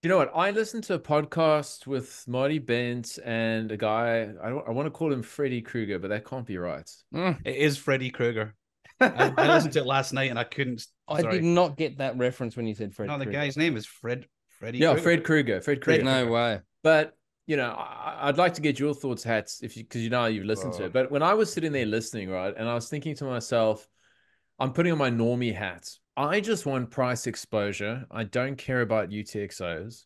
You know what? I listened to a podcast with Marty Bent and a guy. I want to call him Freddy Krueger, but that can't be right. It is Freddy Krueger. I listened to it last night and I couldn't. I did Sorry. not get that reference when you said Fred No, the Krueger. guy's name is Freddy Yeah, Krueger. Fred Krueger. Fred Krueger. No way. But I'd like to get your thoughts, Hats, if because you've listened to it. But when I was sitting there listening, right, and I was thinking to myself, I'm putting on my normie hat. I just want price exposure. I don't care about UTXOs.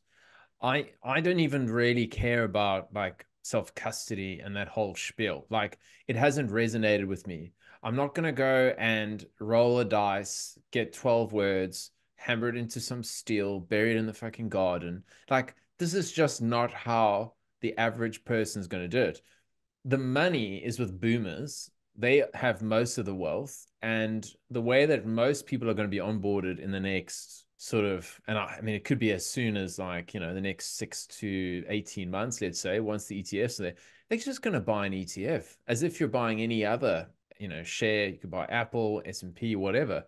I don't even really care about like self custody and that whole spiel. Like it hasn't resonated with me. I'm not gonna go and roll a dice, get 12 words, hammer it into some steel, bury it in the fucking garden. Like this is just not how the average person is gonna do it. The money is with boomers. They have most of the wealth, and the way that most people are going to be onboarded in the next sort of, and I mean, it could be as soon as like, the next 6 to 18 months, let's say, once the ETFs are there, they're just going to buy an ETF as if you're buying any other, share. You could buy Apple, S&P, whatever.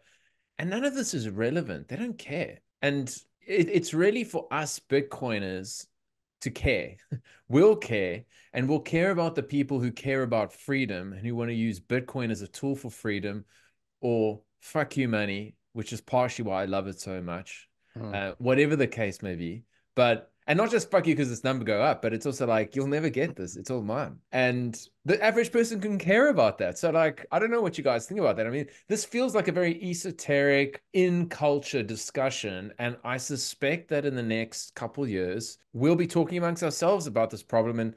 And none of this is relevant. They don't care. And it's really for us Bitcoiners to care. We'll care, and we'll care about the people who care about freedom and who want to use Bitcoin as a tool for freedom, or fuck you money, which is partially why I love it so much. Whatever the case may be. And not just fuck you because this number go up, but it's also like, you'll never get this. It's all mine. And the average person can care about that. So like, I don't know what you guys think about that. I mean, this feels like a very esoteric in culture discussion. And I suspect that in the next couple of years, we'll be talking amongst ourselves about this problem, and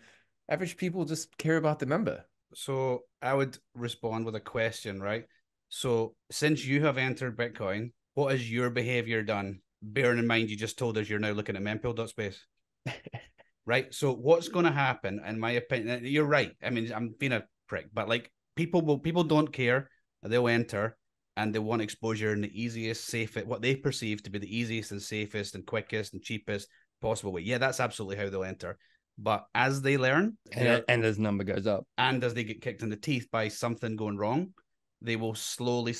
average people just care about the number. So I would respond with a question, right? So since you have entered Bitcoin, what has your behavior done? Bearing in mind, you just told us you're now looking at mempool.space. Right? So what's going to happen, in my opinion, you're right. I mean, I'm being a prick, but like people don't care. They'll enter and they want exposure in the easiest, safest, what they perceive to be the easiest and safest and quickest and cheapest possible way. Yeah, that's absolutely how they'll enter. But as they learn, and as number goes up, and as they get kicked in the teeth by something going wrong, they will slowly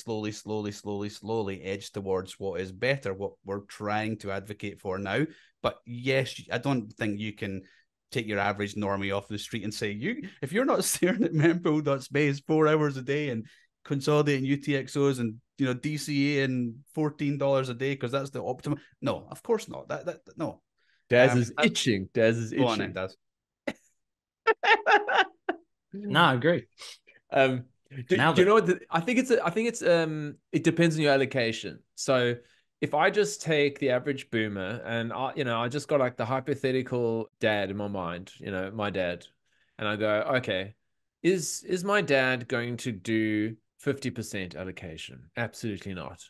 edge towards what is better, what we're trying to advocate for now. But yes, I don't think you can take your average normie off the street and say, if you're not staring at mempool.space 4 hours a day and consolidating UTXOs and DCA and $14 a day because that's the optimum. No, of course not. No. Daz is itching. Daz is itching. Go on then, Daz. No, I agree. Do you know what? I think it depends on your allocation. So if I just take the average boomer and I just got like the hypothetical dad in my mind, my dad, and I go, okay, is my dad going to do 50% allocation? Absolutely not.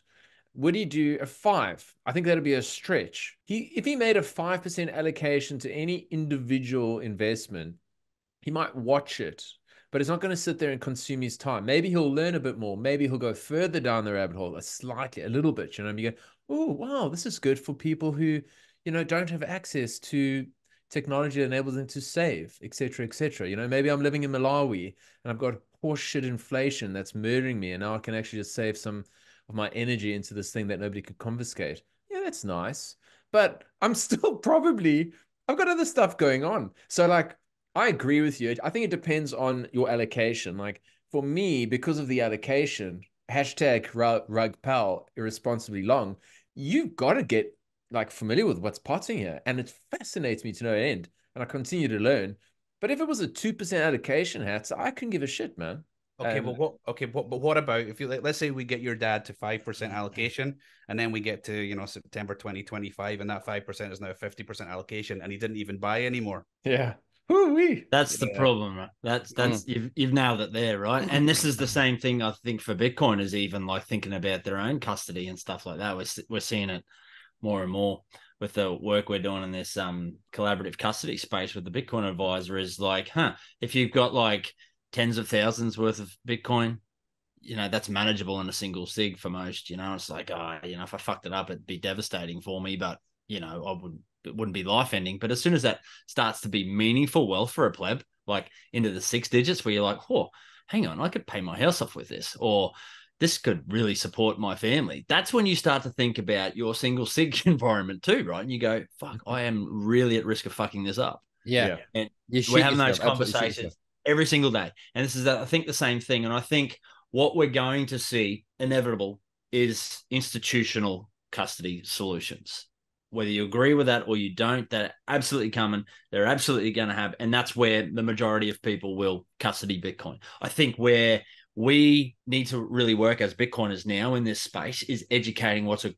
Would he do a 5? I think that'd be a stretch. If he made a 5% allocation to any individual investment, he might watch it, but it's not going to sit there and consume his time. Maybe he'll learn a bit more. Maybe he'll go further down the rabbit hole, a little bit. You go, oh, wow, this is good for people who, don't have access to technology that enables them to save, et cetera, et cetera. Maybe I'm living in Malawi and I've got horseshit inflation that's murdering me, and now I can actually just save some of my energy into this thing that nobody could confiscate. Yeah, that's nice. But I'm still I've got other stuff going on. So like, I agree with you. I think it depends on your allocation. Like for me, because of the allocation, #RugPal irresponsibly long, you've got to get like familiar with what's potting here. And it fascinates me to no end. And I continue to learn. But if it was a 2% allocation, Hats, I couldn't give a shit, man. Okay, but what about if let's say we get your dad to 5% allocation, and then we get to September 2025, and that 5% is now 50% allocation, and he didn't even buy anymore. Yeah. That's the problem, right? That's you've nailed it there, right? And this is the same thing I think for Bitcoiners, even like thinking about their own custody and stuff like that. We're seeing it more and more with the work we're doing in this collaborative custody space with the Bitcoin advisor. Is like, if you've got like tens of thousands worth of Bitcoin, that's manageable in a single sig for most. It's like, if I fucked it up, it'd be devastating for me, but it wouldn't be life ending. But as soon as that starts to be meaningful wealth for a pleb, like into the 6 digits where you're like, oh, hang on, I could pay my house off with this. Or, this could really support my family. That's when you start to think about your single sig environment too, right? And you go, fuck, I am really at risk of fucking this up. Yeah. And You shit we're having yourself, those absolutely shit conversations yourself. every single day. And this is, I think, the same thing. And I think what we're going to see inevitable is institutional custody solutions. Whether you agree with that or you don't, they're absolutely coming. They're absolutely going to have, and that's where the majority of people will custody Bitcoin. I think where we need to really work as Bitcoiners now in this space is educating what are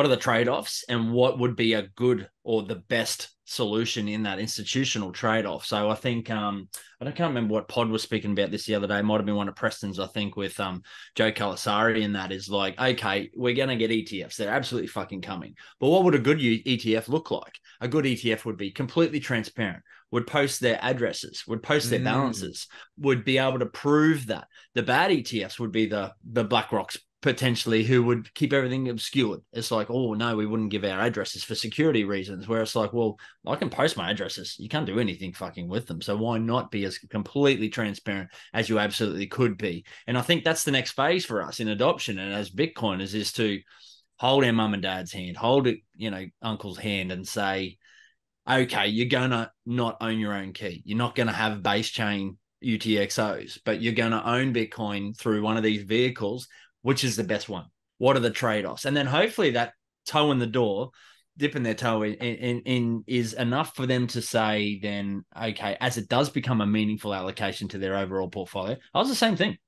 the trade-offs, and what would be a good or the best solution in that institutional trade-off. So I think I can't remember what pod was speaking about this the other day. It might have been one of Preston's, I think, with Joe Calasari, and that is like, okay, we're going to get ETFs. They're absolutely fucking coming. But what would a good ETF look like? A good ETF would be completely transparent, would post their addresses, would post their balances, would be able to prove that. The bad ETFs would be the BlackRocks potentially, who would keep everything obscured. It's like, oh no, we wouldn't give our addresses for security reasons, where it's like, well, I can post my addresses, you can't do anything fucking with them, so why not be as completely transparent as you absolutely could be? And I think that's the next phase for us in adoption, and as Bitcoiners, is to hold our mum and dad's hand, hold it, uncle's hand, and say, okay, you're gonna not own your own key, you're not gonna have base chain UTXOs, but you're gonna own Bitcoin through one of these vehicles. Which is the best one? What are the trade-offs? And then hopefully that toe in the door, dipping their toe in is enough for them to say then, okay, as it does become a meaningful allocation to their overall portfolio. I was the same thing.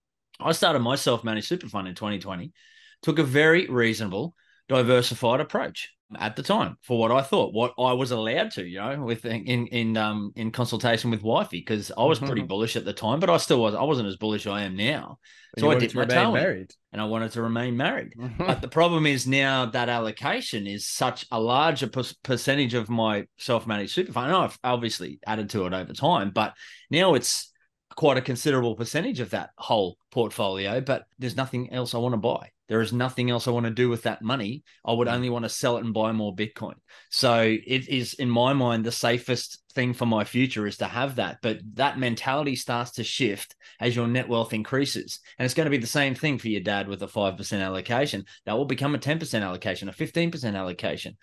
I started my self-managed super fund in 2020, took a very reasonable, diversified approach at the time for what I thought, what I was allowed to, with in consultation with wifey, because I was pretty bullish at the time, but I wasn't as bullish as I am now. So I dipped my toe in, and I wanted to remain married. But the problem is now that allocation is such a larger percentage of my self-managed super fund. I've obviously added to it over time, but now it's quite a considerable percentage of that whole portfolio, but there's nothing else I want to buy. There is nothing else I want to do with that money. I would only want to sell it and buy more Bitcoin. So it is, in my mind, the safest thing for my future is to have that. But that mentality starts to shift as your net wealth increases. And it's going to be the same thing for your dad with a 5% allocation. That will become a 10% allocation, a 15% allocation,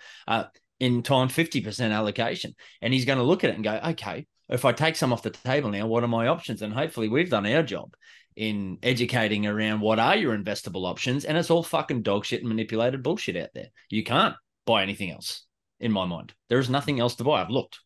in time, 50% allocation. And he's going to look at it and go, okay, if I take some off the table now, what are my options? And hopefully we've done our job in educating around what are your investable options. And it's all fucking dog shit and manipulated bullshit out there. You can't buy anything else, in my mind. There is nothing else to buy. I've looked.